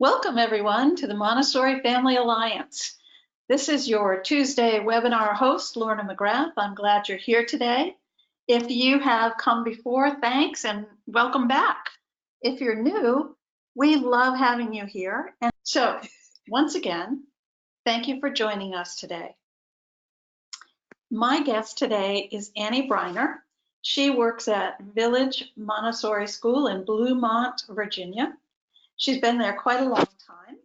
Welcome everyone to the Montessori Family Alliance. This is your Tuesday webinar host, Lorna McGrath. I'm glad you're here today. If you have come before, thanks and welcome back. If you're new, we love having you here. And so once again, thank you for joining us today. My guest today is Annie Briner. She works at Village Montessori School in Bluemont, Virginia. She's been there quite a long time.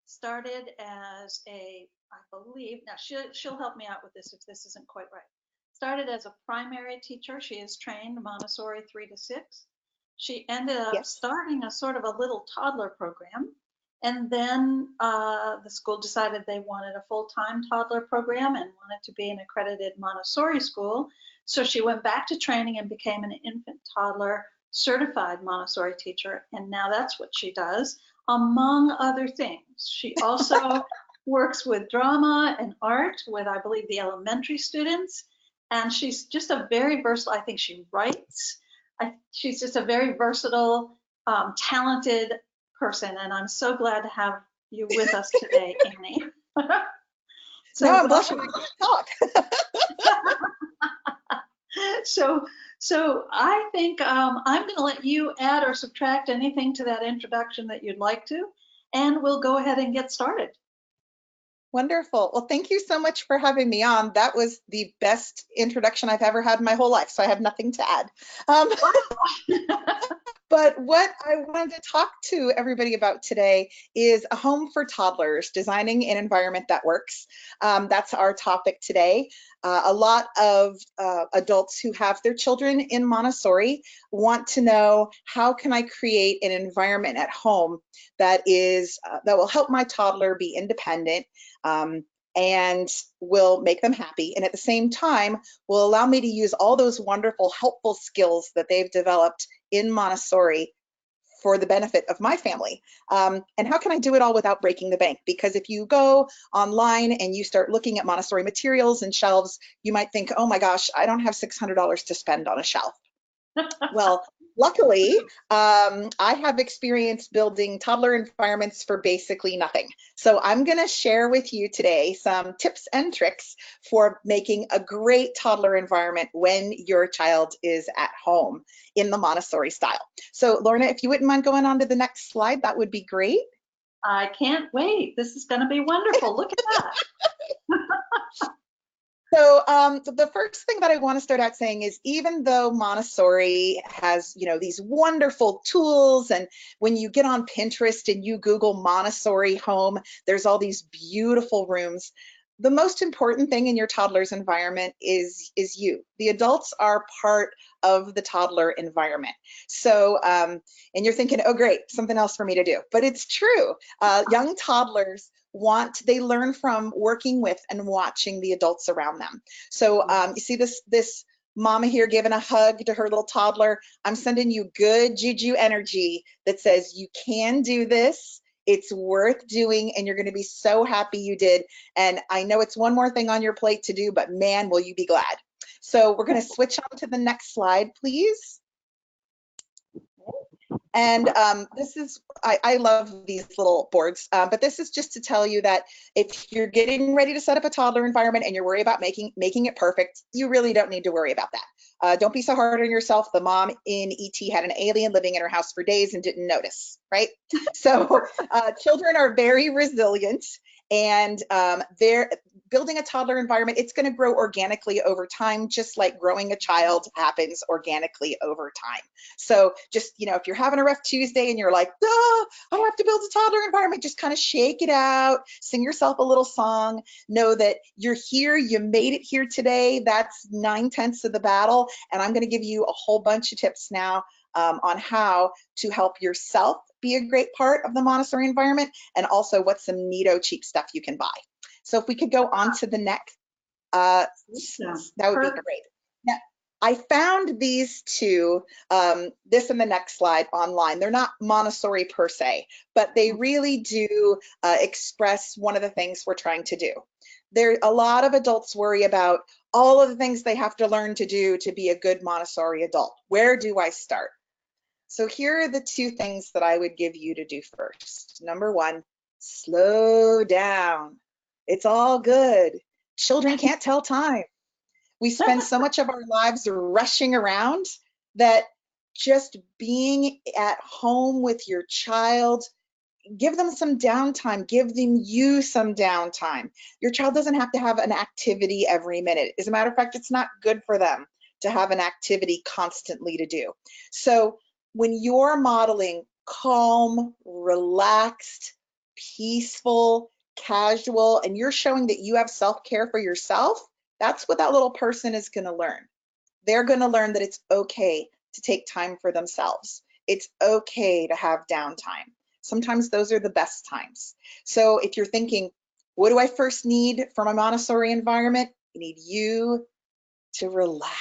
Started as I believe, now she'll help me out with this if this isn't quite right. Started as a primary teacher. She is trained Montessori 3 to 6. She ended up starting a sort of a little toddler program. And then the school decided they wanted a full-time toddler program and wanted to be an accredited Montessori school. So she went back to training and became an infant toddler certified Montessori teacher, and now that's what she does, among other things. She also works with drama and art with, I believe, the elementary students, and she's just a very versatile, I think she writes, she's just a very versatile, talented person, and I'm so glad to have you with us today, Annie. So no, I'm blushing. I can't talk. So I think I'm going to let you add or subtract anything to that introduction that you'd like to, and we'll go ahead and get started. Wonderful. Well, thank you so much for having me on. That was the best introduction I've ever had in my whole life, so I have nothing to add. But what I wanted to talk to everybody about today is a home for toddlers, designing an environment that works. That's our topic today. A lot of adults who have their children in Montessori want to know, how can I create an environment at home that will help my toddler be independent and will make them happy, and at the same time will allow me to use all those wonderful, helpful skills that they've developed in Montessori for the benefit of my family. And how can I do it all without breaking the bank? Because if you go online and you start looking at Montessori materials and shelves, you might think, oh my gosh, I don't have $600 to spend on a shelf. Well, luckily, I have experience building toddler environments for basically nothing. So I'm going to share with you today some tips and tricks for making a great toddler environment when your child is at home in the Montessori style. So Lorna, if you wouldn't mind going on to the next slide, that would be great. I can't wait. This is going to be wonderful. Look at that. So the first thing that I want to start out saying is, even though Montessori has, these wonderful tools, and when you get on Pinterest and you Google Montessori home, there's all these beautiful rooms. The most important thing in your toddler's environment is you. The adults are part of the toddler environment. So, and you're thinking, oh great, something else for me to do. But it's true. Young toddlers they learn from working with and watching the adults around them. So you see this mama here giving a hug to her little toddler. I'm sending you good juju energy that says you can do this. It's worth doing, and you're going to be so happy you did. And I know it's one more thing on your plate to do, but man, will you be glad. So we're going to switch on to the next slide, please. And I love these little boards, but this is just to tell you that if you're getting ready to set up a toddler environment and you're worried about making it perfect, you really don't need to worry about that. Don't be so hard on yourself. The mom in ET had an alien living in her house for days and didn't notice, right? So children are very resilient, and they're building a toddler environment. It's going to grow organically over time, just like growing a child happens organically over time. So just, if you're having a rough Tuesday and you're like, I have to build a toddler environment, just kind of shake it out, sing yourself a little song, know that you're here, you made it here today. That's 9/10 of the battle. And I'm going to give you a whole bunch of tips now on how to help yourself be a great part of the Montessori environment, and also what's some neato cheap stuff you can buy. So if we could go on to the next, that would be great. Now, I found these two, this and the next slide, online. They're not Montessori per se, but they really do express one of the things we're trying to do. A lot of adults worry about all of the things they have to learn to do to be a good Montessori adult. Where do I start? So here are the two things that I would give you to do first. Number one, slow down. It's all good. Children can't tell time. We spend so much of our lives rushing around that just being at home with your child, give them some downtime, give them you some downtime. Your child doesn't have to have an activity every minute. As a matter of fact, it's not good for them to have an activity constantly to do. So when you're modeling calm, relaxed, peaceful, casual, and you're showing that you have self-care for yourself, that's what that little person is going to learn. They're going to learn that it's okay to take time for themselves. It's okay to have downtime. Sometimes those are the best times. So if you're thinking, what do I first need for my Montessori environment? You need you to relax.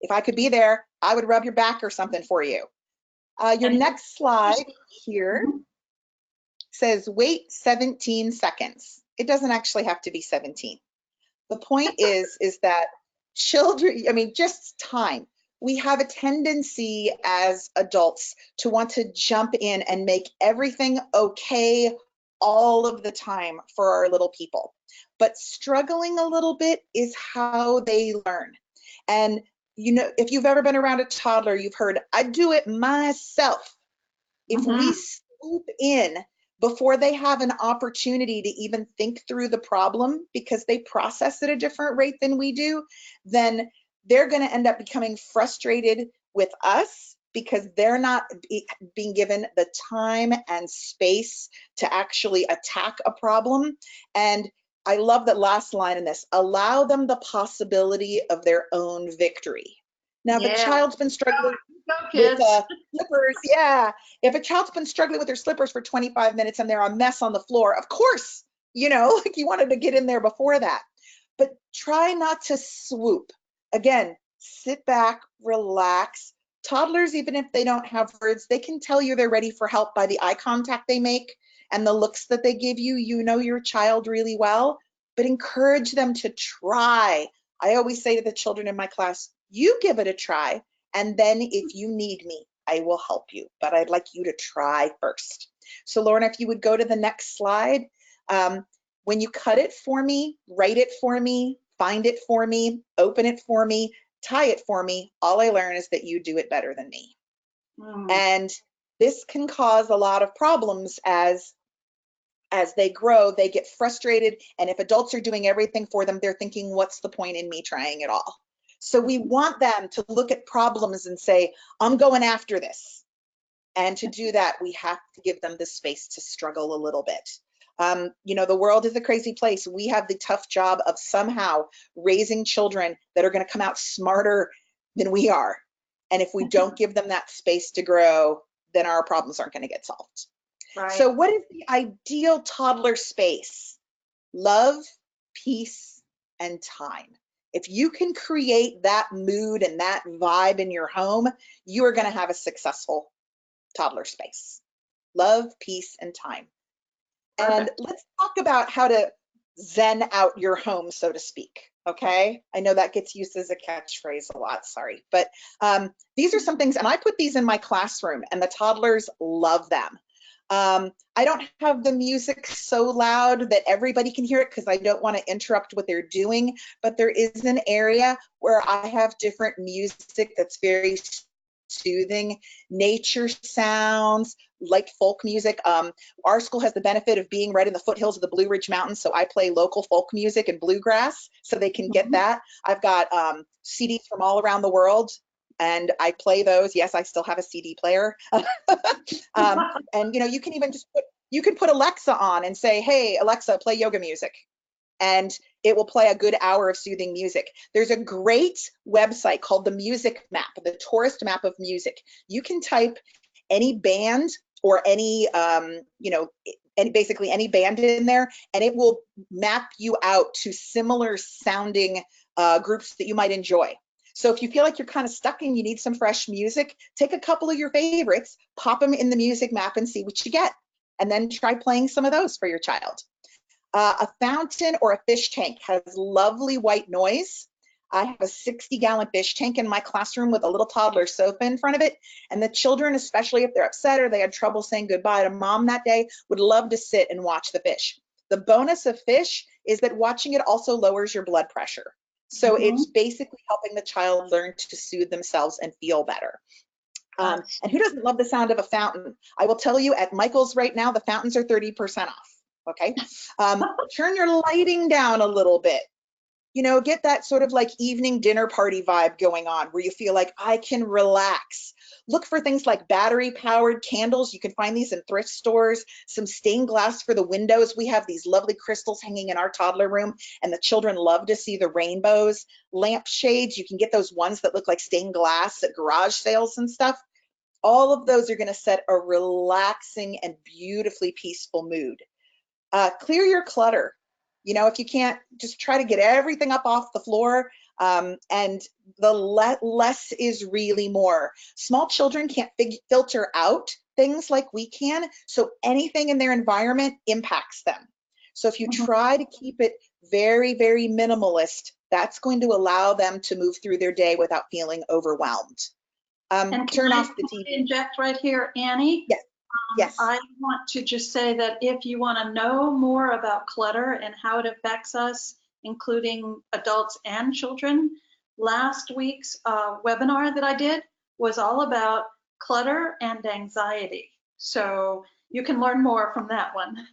If I could be there, I would rub your back or something for you. Your next slide here says wait 17 seconds. It doesn't actually have to be 17. The point is that children, I mean, just time. We have a tendency as adults to want to jump in and make everything okay all of the time for our little people. But struggling a little bit is how they learn. And you know, if you've ever been around a toddler, you've heard, I do it myself. If we swoop in before they have an opportunity to even think through the problem because they process at a different rate than we do, then they're going to end up becoming frustrated with us because they're not being given the time and space to actually attack a problem. And I love that last line in this, allow them the possibility of their own victory. Now, if a child's been struggling with slippers, if a child's been struggling with their slippers for 25 minutes and they're a mess on the floor, of course, you know, like you wanted to get in there before that. But try not to swoop. Again, sit back, relax. Toddlers, even if they don't have words, they can tell you they're ready for help by the eye contact they make and the looks that they give you. You know your child really well, but encourage them to try. I always say to the children in my class, you give it a try, and then if you need me, I will help you, but I'd like you to try first. So Lorna, if you would go to the next slide. When you cut it for me, write it for me, find it for me, open it for me, tie it for me, all I learn is that you do it better than me. And this can cause a lot of problems as they grow, they get frustrated. And if adults are doing everything for them, they're thinking, what's the point in me trying it all? So we want them to look at problems and say, I'm going after this. And to do that, we have to give them the space to struggle a little bit. You know, the world is a crazy place. We have the tough job of somehow raising children that are going to come out smarter than we are. And if we don't give them that space to grow, then our problems aren't going to get solved. Right. So what is the ideal toddler space? Love, peace, and time. If you can create that mood and that vibe in your home, you are going to have a successful toddler space. Love, peace, and time. Perfect. And let's talk about how to zen out your home, so to speak. Okay, I know that gets used as a catchphrase a lot, sorry. But these are some things, and I put these in my classroom, and the toddlers love them. I don't have the music so loud that everybody can hear it because I don't want to interrupt what they're doing, but there is an area where I have different music that's very soothing, nature sounds, like folk music. Our school has the benefit of being right in the foothills of the Blue Ridge Mountains, so I play local folk music and bluegrass so they can get that. I've got CDs from all around the world, and I play those. Yes, I still have a CD player. And you know, you can even just put Alexa on and say, hey, Alexa, play yoga music. And it will play a good hour of soothing music. There's a great website called the Music Map, the tourist map of music. You can type any band or any, you know, basically any band in there, and it will map you out to similar sounding groups that you might enjoy. So if you feel like you're kind of stuck and you need some fresh music, take a couple of your favorites, pop them in the music map and see what you get. And then try playing some of those for your child. A fountain or a fish tank has lovely white noise. I have a 60-gallon fish tank in my classroom with a little toddler sofa in front of it. And the children, especially if they're upset or they had trouble saying goodbye to mom that day, would love to sit and watch the fish. The bonus of fish is that watching it also lowers your blood pressure. So it's basically helping the child learn to soothe themselves and feel better. And who doesn't love the sound of a fountain? I will tell you, at Michael's right now, the fountains are 30% off. Okay. Turn your lighting down a little bit. You know, get that sort of like evening dinner party vibe going on where you feel like I can relax. Look for things like battery powered candles. You can find these in thrift stores, some stained glass for the windows. We have these lovely crystals hanging in our toddler room, and the children love to see the rainbows. Lamp shades, you can get those ones that look like stained glass at garage sales and stuff. All of those are going to set a relaxing and beautifully peaceful mood. Clear your clutter. You know, if you can't, just try to get everything up off the floor, and the less is really more. Small children can't filter out things like we can, so anything in their environment impacts them. So if you try to keep it very, very minimalist, that's going to allow them to move through their day without feeling overwhelmed. And turn off the TV. TV. Inject right here, Annie? Yes. Yes. I want to just say that if you want to know more about clutter and how it affects us, including adults and children, last week's webinar that I did was all about clutter and anxiety. So you can learn more from that one.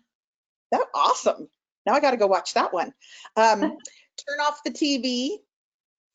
That's awesome. Now I got to go watch that one. Turn off the TV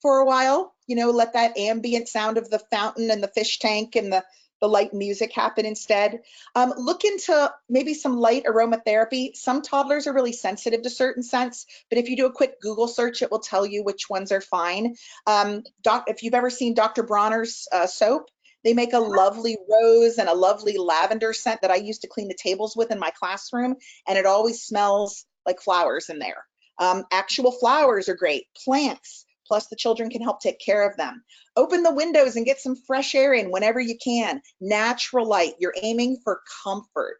for a while, you know, let that ambient sound of the fountain and the fish tank and the light music happen instead. Look into maybe some light aromatherapy. Some toddlers are really sensitive to certain scents, but if you do a quick Google search, it will tell you which ones are fine. If you've ever seen Dr. Bronner's soap, they make a lovely rose and a lovely lavender scent that I use to clean the tables with in my classroom, and it always smells like flowers in there. Actual flowers are great. Plants. Plus the children can help take care of them. Open the windows and get some fresh air in whenever you can. Natural light. You're aiming for comfort.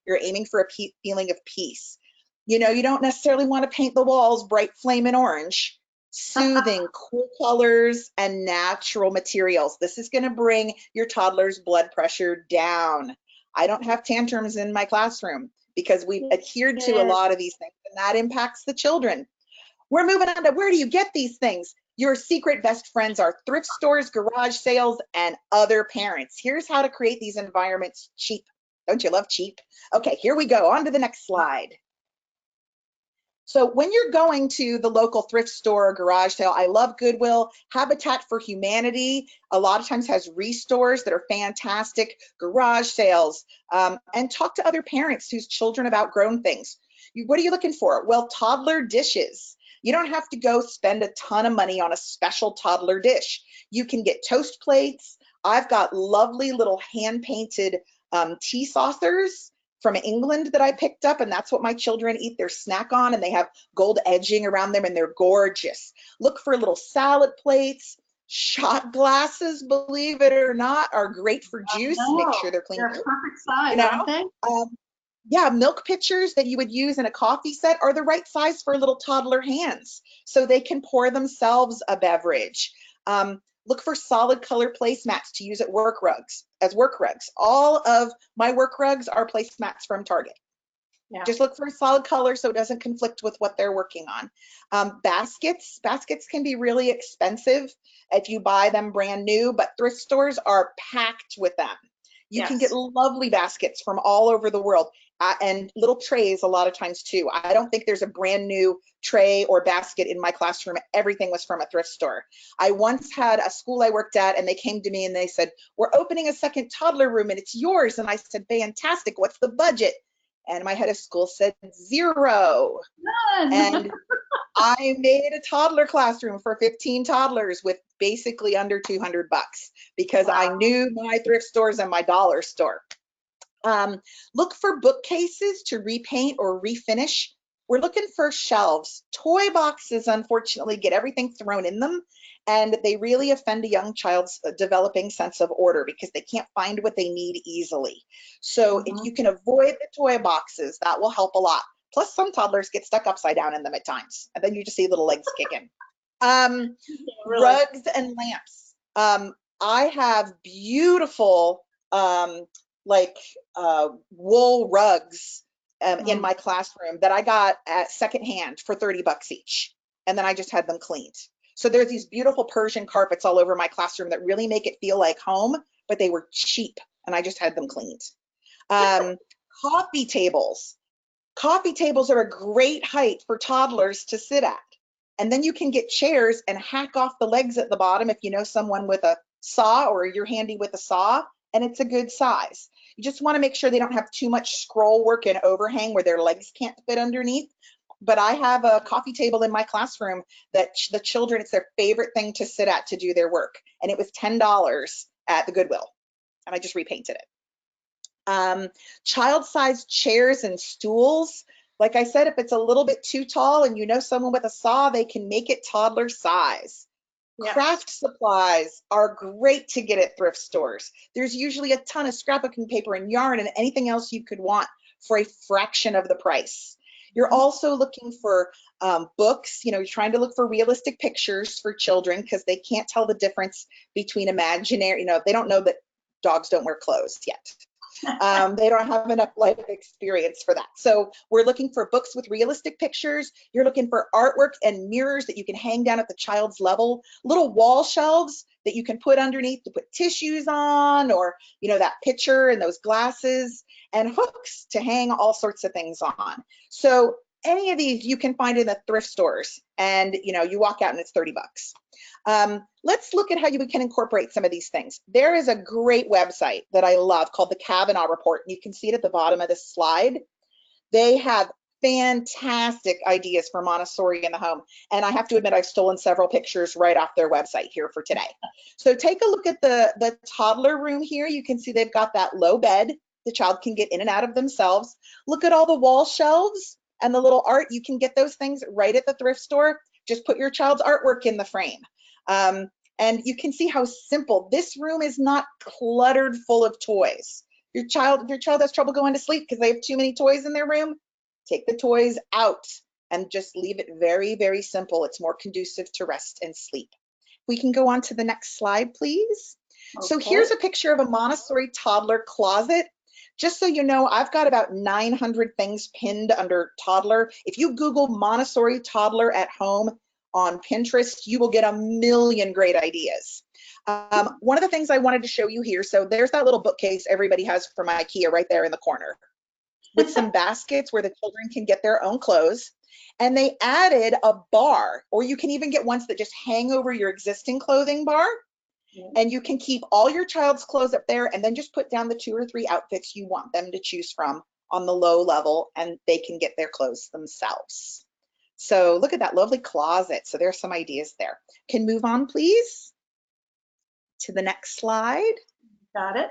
You're aiming for a feeling of peace. You know, you don't necessarily want to paint the walls bright flaming orange. Soothing, cool colors, and natural materials. This is going to bring your toddler's blood pressure down. I don't have tantrums in my classroom because we've adhered to a lot of these things, and that impacts the children. We're moving on to where do you get these things? Your secret best friends are thrift stores, garage sales, and other parents. Here's how to create these environments cheap. Don't you love cheap? Okay, here we go. On to the next slide. So when you're going to the local thrift store or garage sale, I love Goodwill. Habitat for Humanity a lot of times has restores that are fantastic, garage sales, and talk to other parents whose children have outgrown things. What are you looking for? Well, toddler dishes. You don't have to go spend a ton of money on a special toddler dish. You can get toast plates. I've got lovely little hand-painted tea saucers from England that I picked up, and that's what my children eat their snack on, and they have gold edging around them, and they're gorgeous. Look for little salad plates. Shot glasses, believe it or not, are great for juice. Make sure they're clean. They're perfect size, you know? aren't they? Yeah, milk pitchers that you would use in a coffee set are the right size for little toddler hands, so they can pour themselves a beverage. Look for solid color placemats to use at work rugs, as work rugs. All of my work rugs are placemats from Target. Yeah. Just look for a solid color so it doesn't conflict with what they're working on. Baskets can be really expensive if you buy them brand new, but thrift stores are packed with them. You can get lovely baskets from all over the world, and little trays a lot of times too. I don't think there's a brand new tray or basket in my classroom. Everything was from a thrift store. I once had a school I worked at, and they came to me and they said, "We're opening a second toddler room and it's yours." And I said, "Fantastic, what's the budget?" And my head of school said, "0." None. And I made a toddler classroom for 15 toddlers with basically under $200 because I knew my thrift stores and my dollar store. Look for bookcases to repaint or refinish. We're looking for shelves. Toy boxes, unfortunately, get everything thrown in them, and they really offend a young child's developing sense of order because they can't find what they need easily. So if you can avoid the toy boxes, that will help a lot. Plus, some toddlers get stuck upside down in them at times, and then you just see little legs kicking. Really? Rugs and lamps. I have beautiful like wool rugs in Mm. my classroom that I got at secondhand for 30 bucks each. And then I just had them cleaned. So there's these beautiful Persian carpets all over my classroom that really make it feel like home, but they were cheap and I just had them cleaned. Um, coffee tables. Coffee tables are a great height for toddlers to sit at. And then you can get chairs and hack off the legs at the bottom if you know someone with a saw or you're handy with a saw, and it's a good size. You just want to make sure they don't have too much scroll work and overhang where their legs can't fit underneath. But I have a coffee table in my classroom that the children, it's their favorite thing to sit at to do their work. And it was $10 at the Goodwill. And I just repainted it. Child-sized chairs and stools. Like I said, if it's a little bit too tall and you know someone with a saw, they can make it toddler size. Yeah. Craft supplies are great to get at thrift stores. There's usually a ton of scrapbooking paper and yarn and anything else you could want for a fraction of the price. You're also looking for books. You know, you're trying to look for realistic pictures for children because they can't tell the difference between imaginary, you know, they don't know that dogs don't wear clothes yet. They don't have enough life experience for that. So we're looking for books with realistic pictures. You're looking for artwork and mirrors that you can hang down at the child's level, little wall shelves that you can put underneath to put tissues on, or, you know, that pitcher and those glasses, and hooks to hang all sorts of things on. So any of these you can find in the thrift stores, and, you know, you walk out and it's 30 bucks. Let's look at how you can incorporate some of these things. There is a great website that I love called the Cavanaugh Report. And you can see it at the bottom of this slide. They have fantastic ideas for Montessori in the home. And I have to admit, I've stolen several pictures right off their website here for today. So take a look at the toddler room here. You can see they've got that low bed. The child can get in and out of themselves. Look at all the wall shelves and the little art. You can get those things right at the thrift store. Just put your child's artwork in the frame. And you can see how simple. This room is not cluttered full of toys. If your child has trouble going to sleep because they have too many toys in their room, take the toys out and just leave it very, very simple. It's more conducive to rest and sleep. We can go on to the next slide, please. Okay. So here's a picture of a Montessori toddler closet. Just so you know, I've got about 900 things pinned under toddler. If you Google Montessori toddler at home on Pinterest, you will get a million great ideas. One of the things I wanted to show you here, so there's that little bookcase everybody has from IKEA right there in the corner with some baskets where the children can get their own clothes. And they added a bar, or you can even get ones that just hang over your existing clothing bar. And you can keep all your child's clothes up there and then just put down the 2 or 3 outfits you want them to choose from on the low level, and they can get their clothes themselves. So look at that lovely closet. So there's some ideas there. Can move on, please, to the next slide. Got it.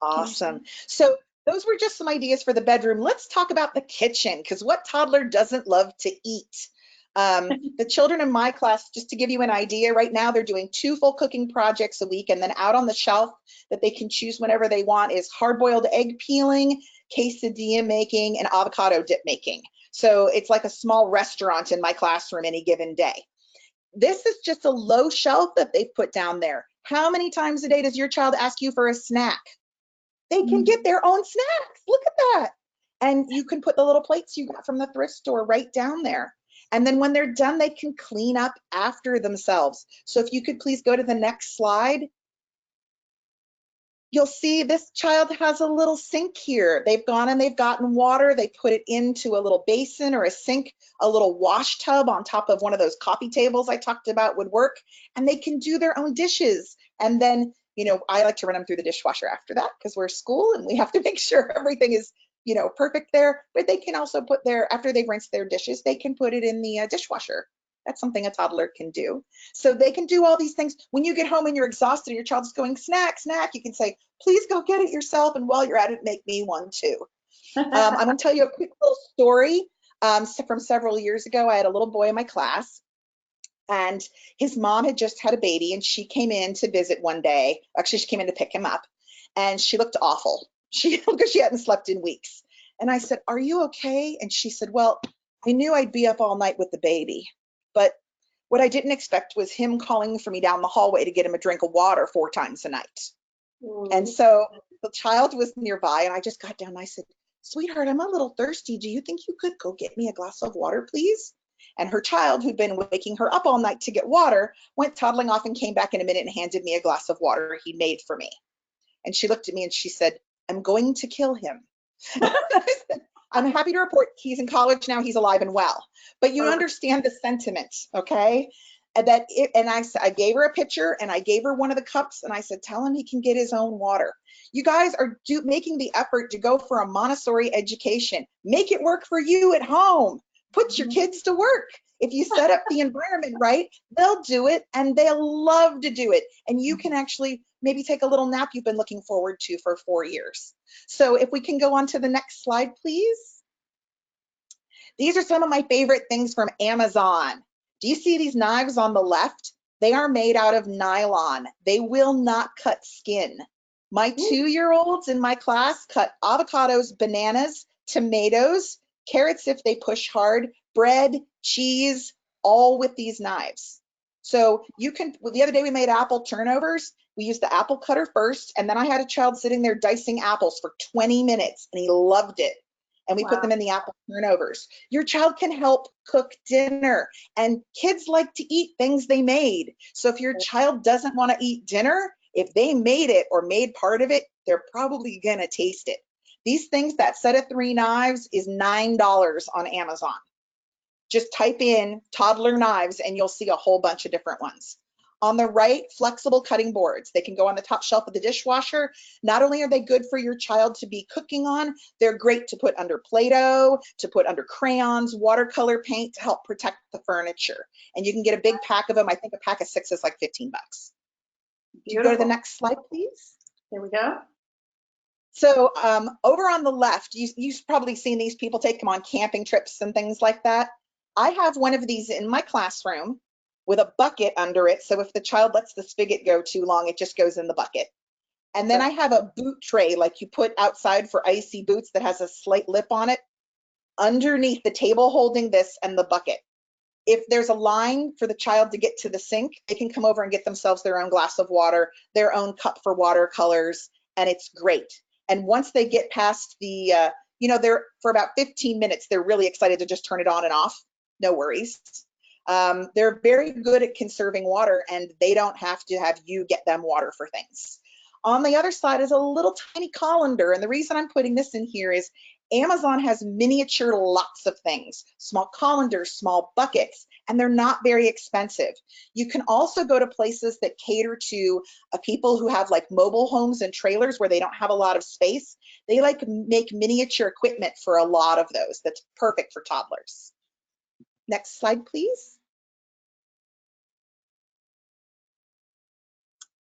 Awesome. So those were just some ideas for the bedroom. Let's talk about the kitchen, because what toddler doesn't love to eat? The children in my class, just to give you an idea, right now they're doing 2 full cooking projects a week, and then out on the shelf that they can choose whenever they want is hard-boiled egg peeling, quesadilla making, and avocado dip making. So it's like a small restaurant in my classroom any given day. This is just a low shelf that they put down there. How many times a day does your child ask you for a snack? They can get their own snacks. Look at that. And you can put the little plates you got from the thrift store right down there. And then when they're done, they can clean up after themselves. So if you could please go to the next slide. You'll see this child has a little sink here. They've gone and they've gotten water. They put it into a little basin or a sink, a little wash tub on top of one of those coffee tables I talked about would work. And they can do their own dishes. And then, you know, I like to run them through the dishwasher after that because we're school and we have to make sure everything is, you know, perfect there. But they can also put after they've rinsed their dishes, they can put it in the dishwasher. That's something a toddler can do. So they can do all these things. When you get home and you're exhausted and your child's going, snack, snack, you can say, please go get it yourself. And while you're at it, make me one too. I'm going to tell you a quick little story from several years ago. I had a little boy in my class, and his mom had just had a baby, and she came in to visit one day. Actually, she came in to pick him up, and she looked awful because she hadn't slept in weeks. And I said, are you okay? And she said, well, I knew I'd be up all night with the baby, but What I didn't expect was him calling for me down the hallway to get him a drink of water 4 times a night. And so the child was nearby, and I just got down and I said, sweetheart, I'm a little thirsty. Do you think you could go get me a glass of water, please? And her child, who'd been waking her up all night to get water, went toddling off and came back in a minute and handed me a glass of water he made for me. And she looked at me and she said, I'm going to kill him. I said, I'm happy to report he's in college now, he's alive and well. But you understand the sentiment, okay? And I gave her a pitcher and I gave her one of the cups and I said, tell him he can get his own water. You guys are making the effort to go for a Montessori education. Make it work for you at home. Put your kids to work. If you set up the environment right, they'll do it and they'll love to do it. And you can actually maybe take a little nap you've been looking forward to for 4 years. So if we can go on to the next slide, please. These are some of my favorite things from Amazon. Do you see these knives on the left? They are made out of nylon. They will not cut skin. My 2-year-olds in my class cut avocados, bananas, tomatoes, carrots if they push hard, bread, cheese, all with these knives. So you can, the other day we made apple turnovers. We used the apple cutter first, and then I had a child sitting there dicing apples for 20 minutes, and he loved it. And we put them in the apple turnovers. Your child can help cook dinner, and kids like to eat things they made. So if your child doesn't want to eat dinner, if they made it or made part of it, they're probably gonna taste it. These things, that set of 3 knives is $9 on Amazon. Just type in toddler knives and you'll see a whole bunch of different ones. On the right, flexible cutting boards. They can go on the top shelf of the dishwasher. Not only are they good for your child to be cooking on, they're great to put under Play-Doh, to put under crayons, watercolor paint to help protect the furniture. And you can get a big pack of them. I think a pack of 6 is like 15 bucks. Beautiful. Go to the next slide, please. There we go. So over on the left, you've probably seen these people take them on camping trips and things like that. I have one of these in my classroom with a bucket under it. So if the child lets the spigot go too long, it just goes in the bucket. And then I have a boot tray like you put outside for icy boots that has a slate lip on it underneath the table holding this and the bucket. If there's a line for the child to get to the sink, they can come over and get themselves their own glass of water, their own cup for watercolors, and it's great. And once they get past the, they're for about 15 minutes, they're really excited to just turn it on and off. No worries. They're very good at conserving water, and they don't have to have you get them water for things. On the other side is a little tiny colander, and the reason I'm putting this in here is Amazon has miniature lots of things, small colanders, small buckets, and they're not very expensive. You can also go to places that cater to people who have like mobile homes and trailers where they don't have a lot of space. They like make miniature equipment for a lot of those. That's perfect for toddlers. Next slide, please.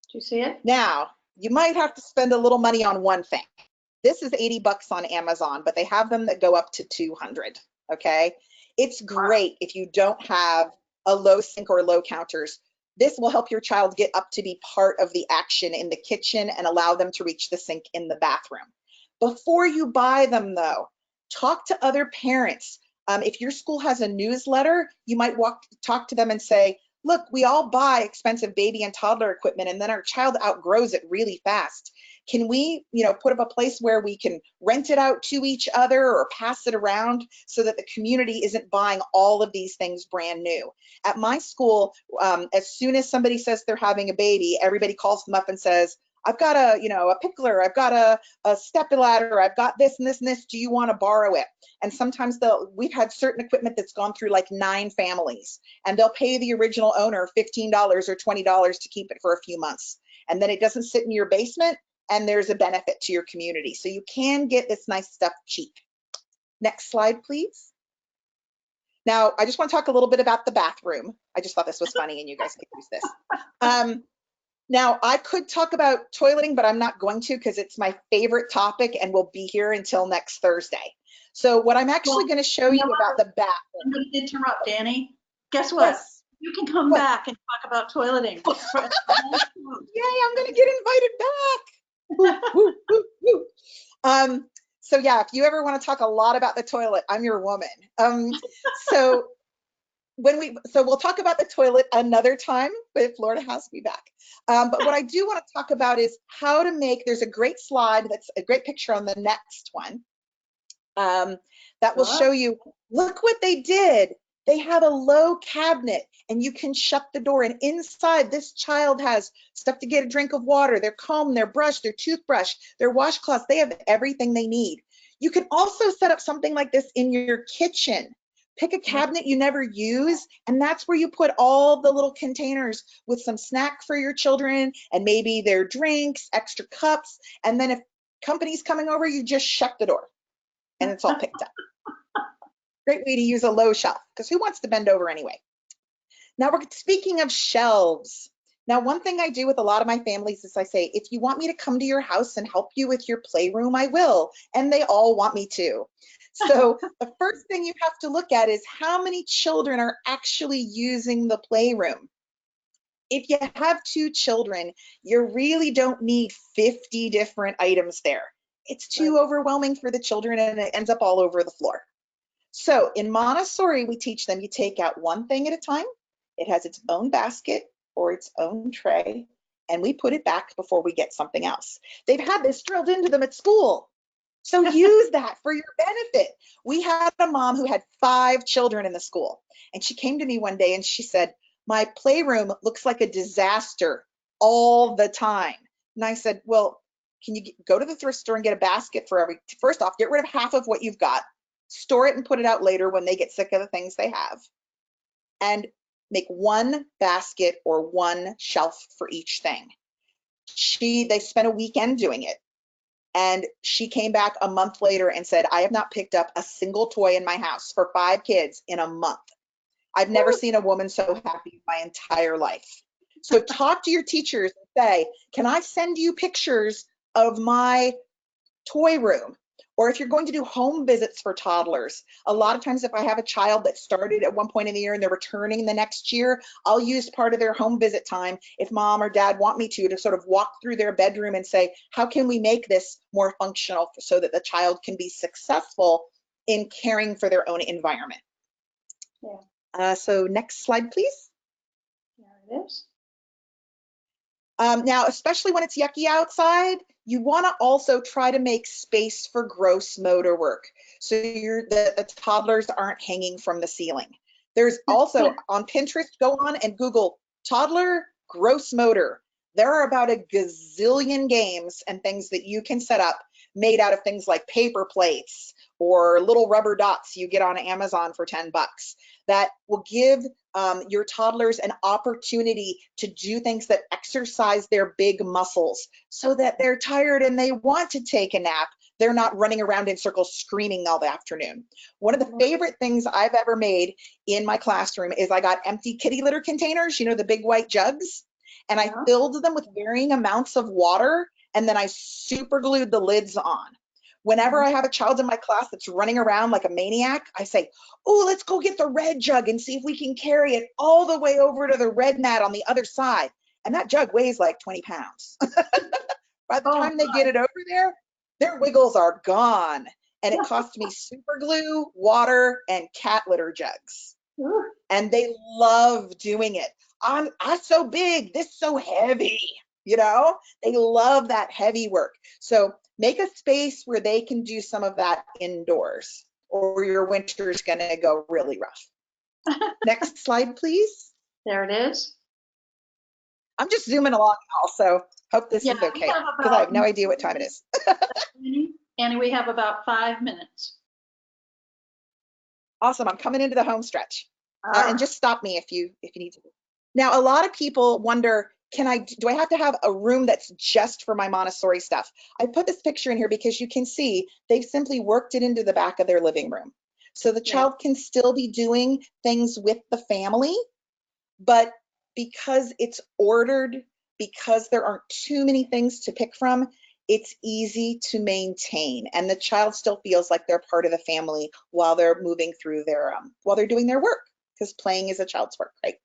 Do you see it? Now, you might have to spend a little money on one thing. This is 80 bucks on Amazon, but they have them that go up to 200, okay? It's great if you don't have a low sink or low counters. This will help your child get up to be part of the action in the kitchen and allow them to reach the sink in the bathroom. Before you buy them though, talk to other parents. If your school has a newsletter, you might talk to them and say, look, we all buy expensive baby and toddler equipment and then our child outgrows it really fast. Can we, put up a place where we can rent it out to each other or pass it around so that the community isn't buying all of these things brand new? At my school, as soon as somebody says they're having a baby, everybody calls them up and says, I've got a pickler, I've got a step ladder, I've got this and this and this, do you want to borrow it? And sometimes we've had certain equipment that's gone through like 9 families, and they'll pay the original owner $15 or $20 to keep it for a few months. And then it doesn't sit in your basement, and there's a benefit to your community. So you can get this nice stuff cheap. Next slide, please. Now, I just want to talk a little bit about the bathroom. I just thought this was funny and you guys could use this. Now, I could talk about toileting, but I'm not going to because it's my favorite topic and we'll be here until next Thursday. So what I'm actually going to show you about the bathroom. I'm going to interrupt, Danny. Guess what? Yes. You can come back and talk about toileting. Yay, I'm going to get invited back. Woo, woo, woo. So yeah, if you ever want to talk a lot about the toilet, I'm your woman. So So we'll talk about the toilet another time if Florida has me back. But what I do want to talk about is how to make, there's a great slide, that's a great picture on the next one, that will show you, look what they did. They have a low cabinet and you can shut the door, and inside this child has stuff to get a drink of water, their comb, their brush, their toothbrush, their washcloths. They have everything they need. You can also set up something like this in your kitchen. Pick a cabinet you never use, and that's where you put all the little containers with some snack for your children and maybe their drinks, extra cups. And then if company's coming over, you just shut the door and it's all picked up. Great way to use a low shelf, because who wants to bend over anyway? Now we're speaking of shelves. Now, one thing I do with a lot of my families is I say, if you want me to come to your house and help you with your playroom, I will. And they all want me to. So the first thing you have to look at is how many children are actually using the playroom. If you have 2 children, you really don't need 50 different items there. It's too overwhelming for the children and it ends up all over the floor. So in Montessori, we teach them you take out one thing at a time. It has its own basket or its own tray, and we put it back before we get something else. They've had this drilled into them at school. So use that for your benefit. We had a mom who had 5 children in the school, and she came to me one day and she said, my playroom looks like a disaster all the time. And I said, well, can you go to the thrift store and get a basket for every, first off, get rid of half of what you've got, store it and put it out later when they get sick of the things they have, and make one basket or one shelf for each thing. They spent a weekend doing it. And she came back a month later and said, I have not picked up a single toy in my house for 5 kids in a month. I've never seen a woman so happy my entire life. So talk to your teachers and say, can I send you pictures of my toy room? Or if you're going to do home visits for toddlers, a lot of times if I have a child that started at one point in the year and they're returning the next year, I'll use part of their home visit time, if mom or dad want me to sort of walk through their bedroom and say, how can we make this more functional so that the child can be successful in caring for their own environment? Yeah. So next slide, please. There it is. Now, especially when it's yucky outside, you want to also try to make space for gross motor work, so the toddlers aren't hanging from the ceiling. There's also on Pinterest, go on and Google toddler gross motor. There are about a gazillion games and things that you can set up made out of things like paper plates or little rubber dots you get on Amazon for 10 bucks that will give your toddlers an opportunity to do things that exercise their big muscles so that they're tired and they want to take a nap. They're not running around in circles screaming all the afternoon. One of the favorite things I've ever made in my classroom is I got empty kitty litter containers, you know, the big white jugs, and I filled them with varying amounts of water, and then I super glued the lids on. Whenever I have a child in my class that's running around like a maniac, I say, oh, let's go get the red jug and see if we can carry it all the way over to the red mat on the other side. And that jug weighs like 20 pounds. By the time they get it over there, their wiggles are gone. And it cost me super glue, water, and cat litter jugs. And they love doing it. I'm so big, this so heavy, you know? They love that heavy work. So make a space where they can do some of that indoors, or your winter's gonna go really rough. Next slide, please. There it is. I'm just zooming along now, so hope this is okay, because I have no idea what time it is. Annie, we have about 5 minutes. Awesome, I'm coming into the home stretch. And just stop me if you need to. Now, a lot of people wonder, do I have to have a room that's just for my Montessori stuff? I put this picture in here because you can see they've simply worked it into the back of their living room. So the child can still be doing things with the family, but because it's ordered, because there aren't too many things to pick from, it's easy to maintain. And the child still feels like they're part of the family while they're moving through while they're doing their work, because playing is a child's work, right?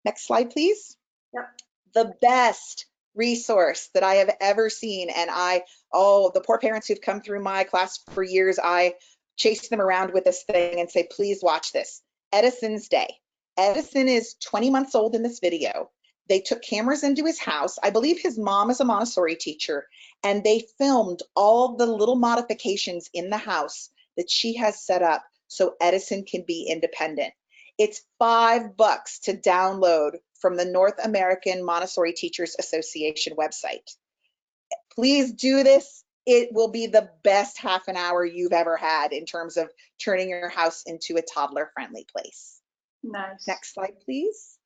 Next slide, please. Yep. The best resource that I have ever seen, and the poor parents who've come through my class for years, I chase them around with this thing and say, please watch this. Edison's day. Edison is 20 months old in this video. They took cameras into his house. I believe his mom is a Montessori teacher, and they filmed all the little modifications in the house that she has set up so Edison can be independent. It's $5 to download from the North American Montessori Teachers Association website. Please do this. It will be the best half an hour you've ever had in terms of turning your house into a toddler-friendly place. Nice. Next slide, please.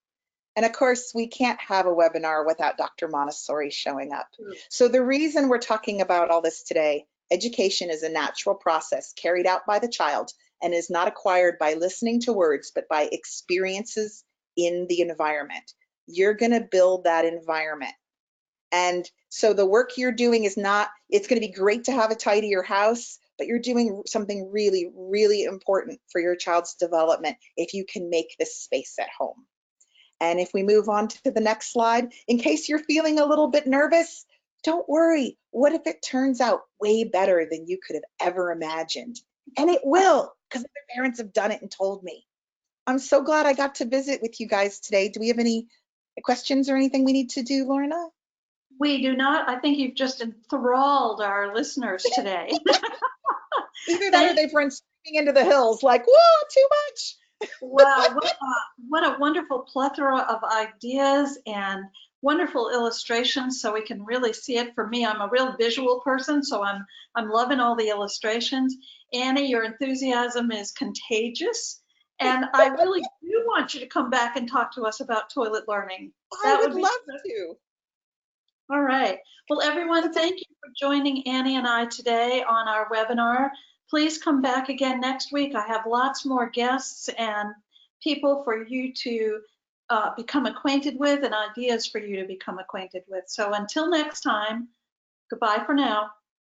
And of course, we can't have a webinar without Dr. Montessori showing up. So the reason we're talking about all this today, education is a natural process carried out by the child and is not acquired by listening to words, but by experiences in the environment. You're going to build that environment. And so the work you're doing is not, it's going to be great to have a tidier house, but you're doing something really, really important for your child's development if you can make this space at home. And if we move on to the next slide, in case you're feeling a little bit nervous, don't worry. What if it turns out way better than you could have ever imagined? And it will, because other parents have done it and told me. I'm so glad I got to visit with you guys today. Do we have any questions or anything we need to do, Lorna? We do not. I think you've just enthralled our listeners today. Either that or they've run screaming into the hills like, whoa, too much. Wow, what a wonderful plethora of ideas and wonderful illustrations so we can really see it. For me, I'm a real visual person, so I'm loving all the illustrations. Annie, your enthusiasm is contagious, and I really do want you to come back and talk to us about toilet learning. I would love to. All right. Well, everyone, thank you for joining Annie and I today on our webinar. Please come back again next week. I have lots more guests and people for you to become acquainted with and ideas for you to become acquainted with. So until next time, goodbye for now.